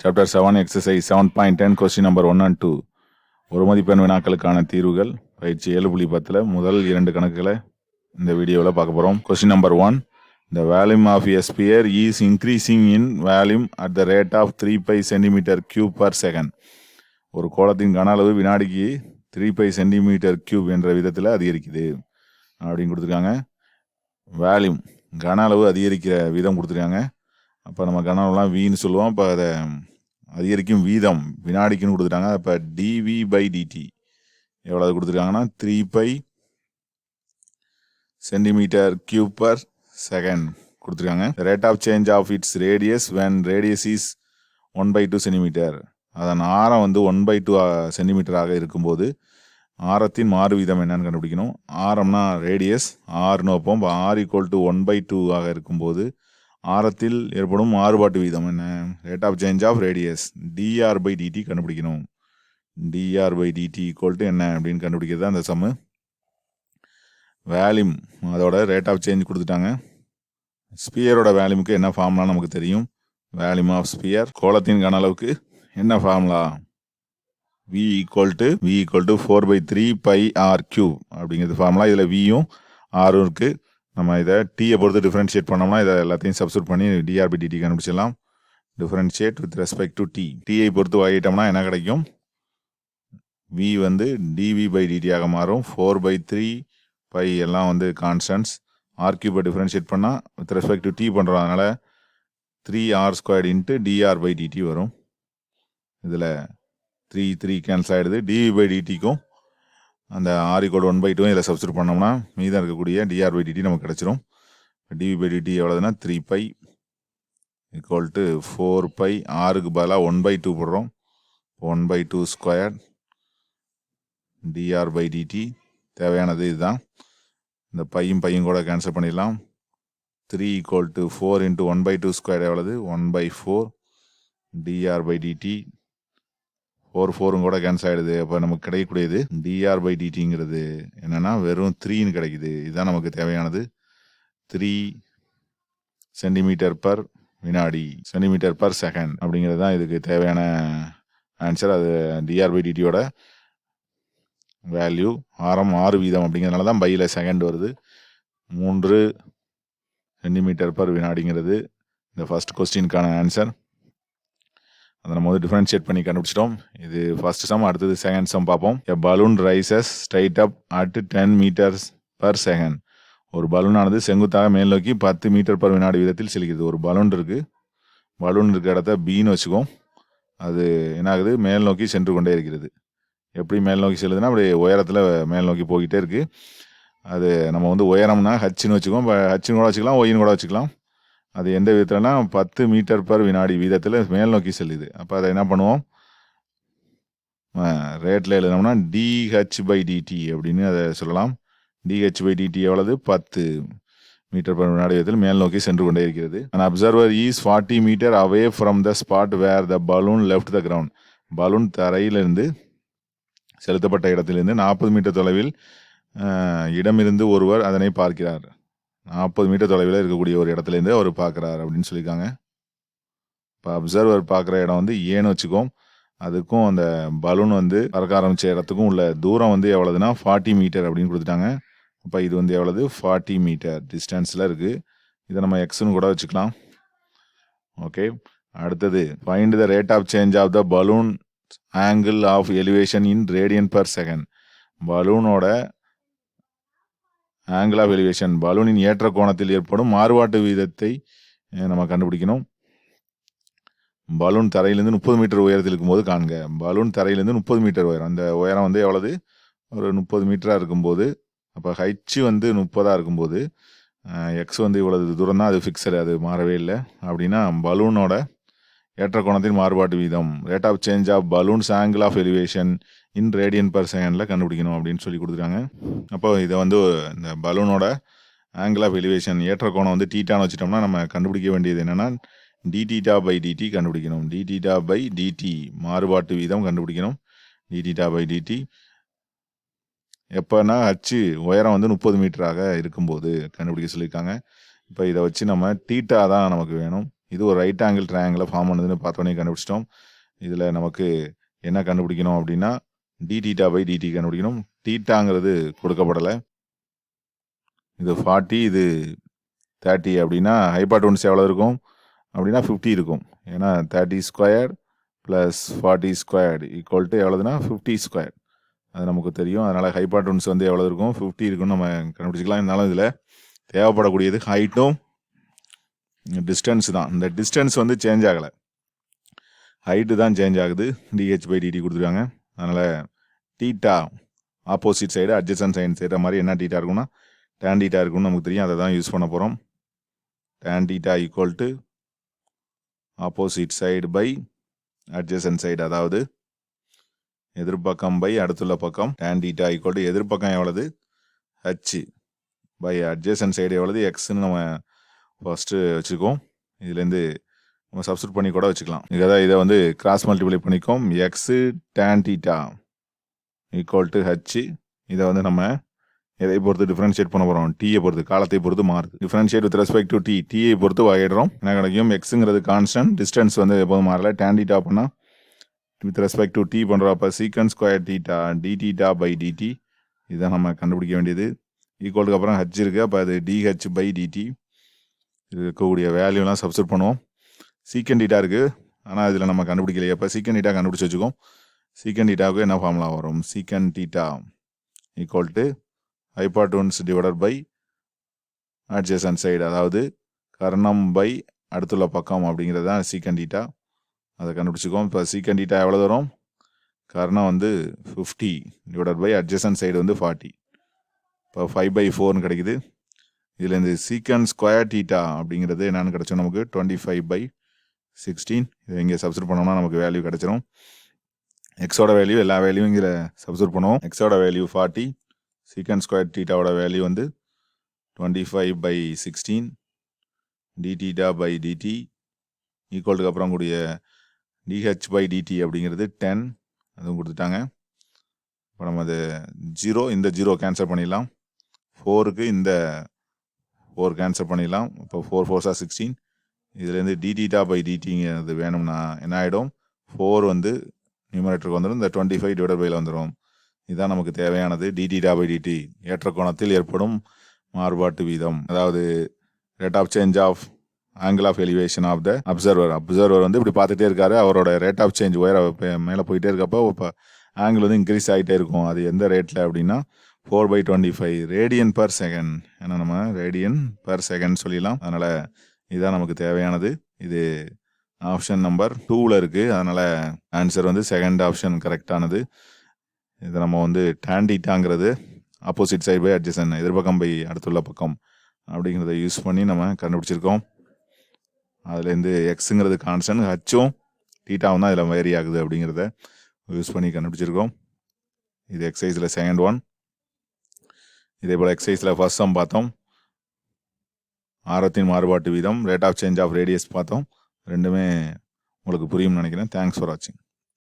Chapter 7 exercise 7.10 question number 1 and 2 ஒரு மதிப்பெண் வினாக்களுக்கான தீர்வுகள் பயிற்சி 7.10 முதல் 2 கணக்குகளை இந்த வீடியோவில் பார்க்க போகிறோம். Question number 1, the volume of a sphere is increasing in volume at the rate of 3 pi centimeter cube per second. ஒரு கோளத்தின் கன அளவு வினாடிக்கு 3 pi சென்டிமீட்டர் கியூப் என்ற விதத்தில் அதிகரிக்குது அப்படின்னு கொடுத்துருக்காங்க. வால்யூம் கன அளவு அதிகரிக்கிற வீதம் கொடுத்துருக்காங்க. அப்போ நம்ம கன அளவுலாம் வின்னு சொல்லுவோம். இப்போ அதை அதிகரிக்கும் வீதம் வினாடிக்குன்னு கொடுத்துட்டாங்க. இப்போ டிவி பை டிடி எவ்வளவு கொடுத்துருக்காங்கன்னா 3 pi centimetre cube per second கொடுத்துருக்காங்க. Rate of change of its radius when radius is 1/2 centimetre. அதன் ஆரம் வந்து 1/2 சென்டிமீட்டராக இருக்கும்போது ஆரத்தின் மாறு வீதம் என்னன்னு கண்டுபிடிக்கணும். ஆரம்னா ரேடியஸ் ஆர்னு வைப்போம். இப்போ ஆர் ஈக்குவல் டு 1/2 ஆக இருக்கும்போது ஆரத்தில் ஏற்படும் மாறுபாட்டு வீதம் என்ன? Rate of change of radius dr by dt கண்டுபிடிக்கணும். Dr by dt equal to என்ன அப்படின்னு கண்டுபிடிக்கிறது அந்த சம்மு. வேல்யூம் அதோட ரேட் ஆஃப் சேஞ்ச் கொடுத்துட்டாங்க. ஸ்பியரோட வேல்யூமுக்கு என்ன ஃபார்முலா நமக்கு தெரியும். வேல்யூம் ஆஃப் ஸ்பியர் கோளத்தின் கன அளவுக்கு என்ன formula? V equal to 4/3 pi r cube அப்படிங்கிறது ஃபார்முலா. இதில் வியும் ஆரும் இருக்குது. நம்ம இதை டீயை பொறுத்து டிஃப்ரென்ஷியேட் பண்ணோம்னா இதை எல்லாத்தையும் சப்ஸ்டியூட் பண்ணி டிஆர் பை டிடி கண்டுபிடிச்சிடலாம். Differentiate with respect to t. டீயை பொறுத்து வாங்கிட்டோம்னா என்ன கிடைக்கும்? வி வந்து டிவி பை டிடியாக மாறும். 4/3 pi எல்லாம் வந்து கான்ஸ்டன்ட்ஸ். ஆர் கியூபை டிஃப்ரென்ஷியேட் பண்ணால் வித் ரெஸ்பெக்ட் டு டி பண்ணுறோம். அதனால் 3r² into dr by DD வரும். இதில் 3 கேன்சல் ஆகிடுது. டிவி பை டிடிக்கும் அந்த ஆர் ஈக்குவல் 1/2 இதில் சப்ஸ்டியூட் பண்ணோம்னா மீதம் இருக்கக்கூடிய டிஆர் பை டிடி நமக்கு கிடச்சிரும். டிவி பை டிடி எவ்வளோதுன்னா 3 pi ஈக்குவல் டு 4 pi. ஆருக்கு பதிலாக 1/2 போடுறோம். 1/2 ஸ்கொயர் டிஆர் பை டிடி தேவையானது இதுதான். இந்த பையும் கூட கேன்சல் பண்ணிடலாம். 3 ஈக்குவல் டு 4 இன்ட்டு 1/2 ஸ்கொயர் எவ்வளவு? 1/4 டிஆர் பை டிடி. 4 கூட கேன்சல் ஆகிடுது. அப்போ நமக்கு கிடைக்கக்கூடியது டிஆர் பை டிடிங்கிறது என்னென்னா வெறும் 3ன்னு கிடைக்குது. இதுதான் நமக்கு தேவையானது. 3 சென்டிமீட்டர் பர் வினாடி, சென்டிமீட்டர் பர் செகண்ட் அப்படிங்கிறது தான் இதுக்கு தேவையான ஆன்சர். அது டிஆர் பை டிடியோட வேல்யூ. ஆரம் 6 வீதம் அப்படிங்கிறதுனால தான் பையில் செகண்ட் வருது. 3 சென்டிமீட்டர் பர் வினாடிங்கிறது இந்த ஃபர்ஸ்ட் கொஸ்டினுக்கான ஆன்சர். அதை நம்ம வந்து டிஃபரன்ஷியேட் பண்ணி கண்டுபிடிச்சிட்டோம். இது ஃபர்ஸ்ட் சம். அடுத்தது செகண்ட் சம் பார்ப்போம். A balloon rises straight up at 10 meters per second. ஒரு பலூனானது செங்குத்தாக மேல் நோக்கி 10 மீட்டர் பர் வினாடி வீதத்தில் செல்கிறது. ஒரு பலூன் இருக்குது. பலூன் இருக்க இடத்த பின்னு வச்சுக்கோம். அது என்ன ஆகுது? மேல் நோக்கி சென்று கொண்டே இருக்கிறது. எப்படி மேல் நோக்கி செல்லுதுன்னா அப்படி உயரத்தில் மேல் நோக்கி போய்கிட்டே இருக்குது. அது நம்ம வந்து உயரம்னா ஹச்சுன்னு வச்சுக்கோம். ஹச்சுன்னு கூட வச்சுக்கலாம், ஒயின்னு கூட வச்சுக்கலாம். அது எந்த விதத்துலனா 10 மீட்டர் பர் வினாடி வீதத்தில் மேல் நோக்கி செல்லுது. அப்போ அதை என்ன பண்ணுவோம்? ரேட்டில் எழுதினோம்னா டிஹெச் பை டிடி அப்படின்னு அதை சொல்லலாம். டிஹெச் பை டிடி எவ்வளவு? 10 மீட்டர் பர் வினாடி வீதத்தில் மேல் நோக்கி சென்று கொண்டே இருக்கிறது. An observer is 40 meter away from the spot where the balloon left the ground. Balloon தரையிலிருந்து செலுத்தப்பட்ட இடத்திலிருந்து 40 மீட்டர் தொலைவில் இடமிருந்து ஒருவர் அதனை பார்க்கிறார். 40 மீட்டர் தொலைவில் இருக்கக்கூடிய ஒரு இடத்துலேருந்து அவர் பார்க்குறாரு அப்படின்னு சொல்லியிருக்காங்க. இப்போ அப்சர்வர் பார்க்குற இடம் வந்து ஏன்னு வச்சுக்கோம். அதுக்கும் அந்த பலூன் வந்து பறக்க ஆரம்பித்த இடத்துக்கும் உள்ள தூரம் வந்து எவ்வளோதுன்னா 40 மீட்டர் அப்படின்னு கொடுத்துட்டாங்க. அப்போ இது வந்து எவ்வளவு? 40 மீட்டர் டிஸ்டன்ஸில் இருக்குது. இதை நம்ம எக்ஸ்ன்னு கூட வச்சுக்கலாம். ஓகே, அடுத்தது find the rate of change of the balloon angle of elevation in radian per second. பலூனோட ஆங்கிள் ஆஃப் எலிவேஷன், பலூனின் ஏற்ற கோணத்தில் ஏற்படும் மாறுபாட்டு வீதத்தை நம்ம கண்டுபிடிக்கணும். பலூன் தரையிலேருந்து 30 மீட்டர் உயரத்தில் இருக்கும்போது காண்க. பலூன் தரையிலேருந்து 30 மீட்டர் உயரம். அந்த உயரம் வந்து எவ்வளவு? ஒரு 30 மீட்டராக இருக்கும்போது, அப்போ ஹைச்சு வந்து 30ஆக இருக்கும்போது எக்ஸ் வந்து இவ்வளவு தூரம் தான். அது ஃபிக்ஸடு, அது மாறவே இல்லை. அப்படின்னா பலூனோட ஏற்ற கோணத்தின் மாறுபாட்டு வீதம் rate of change of balloon's angle of elevation in radian per செகண்டில் கண்டுபிடிக்கணும் அப்படின்னு சொல்லி கொடுத்துருக்காங்க. அப்போ இதை வந்து இந்த பலூனோட ஆங்கிள் ஆஃப் எலிவேஷன் ஏற்ற கோணம் வந்து டீட்டான்னு வச்சுட்டோம்னா நம்ம கண்டுபிடிக்க வேண்டியது என்னென்னா டிடீட்டா பை டிடி கண்டுபிடிக்கணும். டிடீட்டா பை டிடி மாறுபாட்டு வீதம் கண்டுபிடிக்கணும். டிடீட்டா பை டிடி எப்போனா ஹச்சு உயரம் வந்து 30 மீட்டராக இருக்கும்போது கண்டுபிடிக்க சொல்லியிருக்காங்க. இப்போ இதை வச்சு நம்ம தீட்டா தான் நமக்கு வேணும். இது ஒரு ரைட் ஆங்கிள் ட்ரையாங்கிளை ஃபார்ம் பண்ணுதுன்னு பார்த்தோன்னே கண்டுபிடிச்சிட்டோம். இதில் நமக்கு என்ன கண்டுபிடிக்கணும் அப்படின்னா டி டீட்டா பை டிடி கண்டுபிடிக்கணும். டீட்டாங்கிறது கொடுக்கப்படலை. இது 40, இது 30 அப்படின்னா ஹைபாட்டோன்ஸ் எவ்வளோ இருக்கும் அப்படின்னா 50 இருக்கும். ஏன்னா 30 square plus 40 square equal to எவ்வளோதுன்னா 50 ஸ்கொயர். அது நமக்கு தெரியும். அதனால் ஹைபாட்டோன்ஸ் வந்து எவ்வளோ இருக்கும் 50 இருக்குன்னு நம்ம கண்டுபிடிச்சிக்கலாம். இருந்தாலும் இதில் தேவைப்படக்கூடியது ஹைட்டும் டிஸ்டன்ஸ் தான். இந்த டிஸ்டன்ஸ் வந்து சேஞ்ச் ஆகலை, ஹைட்டு தான் சேஞ்ச் ஆகுது. டிஹெச் பை டிடி கொடுத்துருக்காங்க. அதனால் theta opposite side adjacent side செய்கிற மாதிரி என்ன டீட்டா இருக்குன்னா tan டீட்டா இருக்குன்னு நமக்கு தெரியும். அதை தான் யூஸ் பண்ண போகிறோம். tan theta equal to opposite side by adjacent side, அதாவது எதிர்பக்கம் பை அடுத்துள்ள பக்கம். tan டீட்டா ஈக்குவல் டு எதிர்பக்கம் எவ்வளவு ஹச் பை அட்ஜசன்ட் சைடு எவ்வளவு எக்ஸ்ன்னு நம்ம ஃபர்ஸ்ட்டு வச்சுக்கோம். இதுலேருந்து நம்ம சப்ஸ்டியூட் பண்ணி கூட வச்சுக்கலாம். இதை வந்து கிராஸ் மல்டிப்ளை பண்ணிக்கோம். X tan theta equal to H. இதை வந்து நம்ம எதை பொறுத்து டிஃபரன்ஷியேட் பண்ண போகிறோம், டீயை பொறுத்து, காலத்தை பொறுத்து மாறுது. டிஃபரன்ஷியேட் வித் ரெஸ்பெக்ட் டு டீயை பொறுத்து வகையிடுறோம். என்ன கிடைக்கும், எக்ஸுங்கிறது கான்ஸ்டன்ட், டிஸ்டன்ஸ் வந்து எப்போதும் மாறல. tan டீட்டா பண்ணால் வித் ரெஸ்பெக்ட் டு டி பண்ணுறப்ப secant square theta d theta by dt, இதுதான் நம்ம கண்டுபிடிக்க வேண்டியது. ஈக்குவலுக்கு அப்புறம் ஹச் இருக்குது, அப்போ அது டிஹெச் பை டிடி. இது இருக்கக்கூடிய வேல்யூலாம் சப்ஸ்டியூட் பண்ணுவோம். சீக்கன் டீட்டா இருக்குது, ஆனால் இதில் நம்ம கண்டுபிடிக்கலையே. அப்போ சீக்கன் டீட்டா கண்டுபிடிச்சி வச்சுக்கோம். சீக்கன் டீட்டாவுக்கு என்ன ஃபார்முலா வரும், secant theta equal to hypotenuse divided by adjacent side, அதாவது கர்ணம் பை அடுத்துள்ள பக்கம் அப்படிங்கிறது தான் சீக்கன் டீட்டா. அதை கண்டுபிடிச்சிக்கோம். இப்போ சீக்கன் டீட்டா எவ்வளோ வரும், கர்ணம் வந்து 50 டிவைடட் பை அட்ஜசன்ட் சைடு வந்து 40. இப்போ 5/4 கிடைக்குது. இதில் இந்த சீக்கன் ஸ்கொயர் டீட்டா அப்படிங்கிறது என்னென்னு கிடைச்சோம் நமக்கு 25/16. இதை இங்கே சப்ஸ்டியூட் பண்ணோம்னா நமக்கு வேல்யூ கிடைச்சிரும். எக்ஸோட வேல்யூ எல்லா வேல்யூவும் இங்கே சப்ஸ்டியூட் பண்ணுவோம். எக்ஸோட வேல்யூ 40, சீக்கன் ஸ்கொயர் டீட்டாவோட வேல்யூ வந்து 25/16 டி டீட்டா பை டிடி ஈக்குவலுக்கு அப்புறம் கூடிய டிஹெச் பை டிடி அப்படிங்கிறது 10, அதுவும் கொடுத்துட்டாங்க. இப்போ நம்ம அது 0, இந்த 0 கேன்சல் பண்ணிடலாம். 4க்கு இந்த 4 கேன்சல் பண்ணிடலாம். இப்போ 4 4s 16. இதுலேருந்து டி டீட்டா பை டிடிங்கிறது வேணும்னா என்ன ஆகிடும், 4 வந்து நியூமரேட்டருக்கு வந்துடும், இந்த 25 டிவைடட் பையில் வந்துடும். இதுதான் நமக்கு தேவையானது. டி டீட்டா பை டிடி ஏற்ற கோணத்தில் ஏற்படும் மாறுபாட்டு வீதம், அதாவது rate of change of angle of elevation of the observer வந்து இப்படி பார்த்துட்டே இருக்காரு. அவரோட ரேட் ஆஃப் சேஞ்ச் மேலே போயிட்டே இருக்கப்போ இப்போ ஆங்கிள் வந்து இன்க்ரீஸ் ஆகிட்டே இருக்கும். அது எந்த ரேட்டில் அப்படின்னா 4/25 ரேடியன் பர் செகண்ட். ஏன்னா நம்ம ரேடியன் பர் செகண்ட் சொல்லிடலாம். அதனால் இதுதான் நமக்கு தேவையானது. இது ஆப்ஷன் நம்பர் 2ல் இருக்குது. அதனால் ஆன்சர் வந்து செகண்ட் ஆப்ஷன் கரெக்டானது. இதை நம்ம வந்து tan டீட்டாங்கிறது ஆப்போசிட் சைடு பை அட்ஜசன்ட், எதிர்பக்கம் பை அடுத்துள்ள பக்கம் அப்படிங்கிறத யூஸ் பண்ணி நம்ம கண்டுபிடிச்சிருக்கோம். அதுலேருந்து எக்ஸுங்கிறது கான்ஸ்டன்ட், ஹச்சும் டீட்டாவும் தான் இதில் வேரி ஆகுது அப்படிங்கிறத யூஸ் பண்ணி கண்டுபிடிச்சிருக்கோம். இது எக்ஸசைஸில் செகண்ட் ஒன். இதே போல் எக்ஸசைஸில் ஃபர்ஸ்ட் சம் பார்த்தோம், ஆரத்தின் மாறுபாட்டு வீதம், rate of change of radius பார்த்தோம். ரெண்டுமே உங்களுக்கு புரியும்னு நினைக்கிறேன். தேங்க்ஸ் ஃபார் வாட்சிங்.